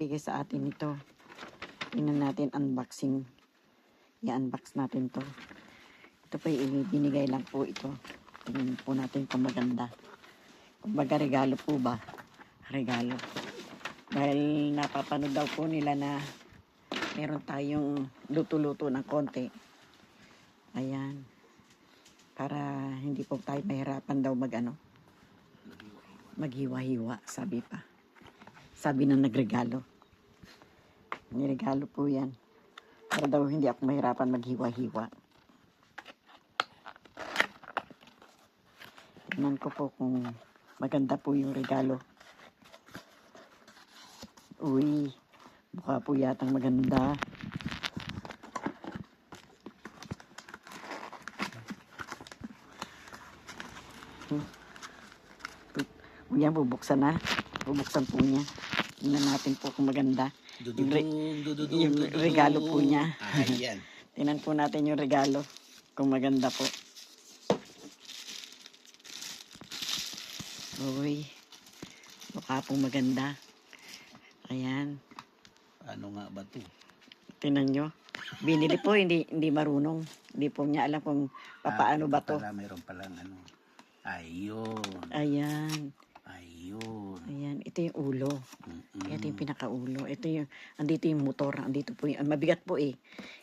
bigay sa atin ito. Tingnan natin unboxing. I-unbox natin to. Ito po binigay lang po ito. Tingnan po natin kung maganda. Kumbaga regalo po ba? Regalo. Dahil napapanood daw po nila na meron tayong luto-luto ng konti. Ayan. Para hindi po tayo mahirapan daw maghiwa-hiwa, sabi pa. Sabi ng nagregalo. Niregalo po yan. Para daw hindi ako mahirapan maghiwa-hiwa. Tingnan ko po kung maganda po yung regalo. Uy, mukha po yatang maganda. Yan, bubuksan na. Bubuksan po niya. Tingnan natin po kung maganda. Yung regalo po niya. Ayan. Tingnan po natin yung regalo. Kung maganda po. Uy. Mukha pong maganda. Ayan. Ano nga ba ito? Tingnan nyo. Binili po, hindi marunong. Hindi po niya alam kung paano ba to. Meron palang ano. Ayun. Ayan. Ayun. Ayan. Ito yung ulo. Ito yung pinakaulo. Ito yung, andito yung motor. Andito po yung, mabigat po eh.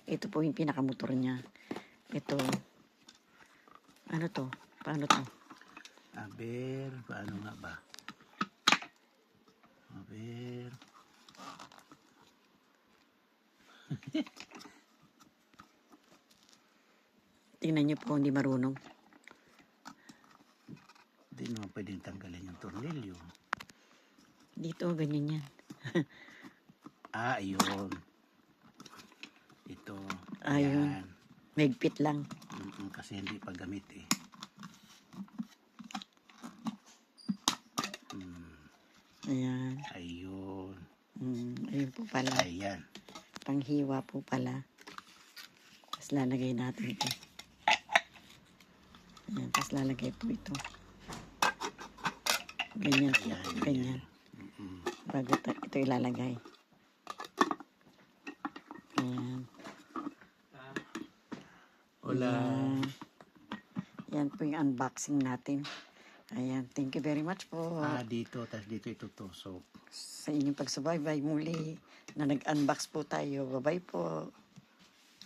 Ito po yung pinakamotor niya. Ito. Ano to? Paano to? Aber, paano nga ba? Aber. Tingnan niyo po, hindi marunong. Hindi naman pwedeng tanggalin yung tornilyo. Dito, ganyan yan. Ayun. Ito. Ayun. Ayan. Mahigpit lang. Kasi hindi pa gamit eh. Ayan. Ayun. Ayun po pala. Ayan. Panghiwa po pala. Tapos lalagay natin ito. Ayan. Tapos lalagay po ito. Ganyan po. Ayan, Ganyan. Bago ito ilalagay. Ayan. Hola. Ayan. Yan po yung unboxing natin. Ayan. Thank you very much po. Dito. Tapos dito itutusok. Sa inyong pagsubaybay muli na nag-unbox po tayo. Bye-bye po.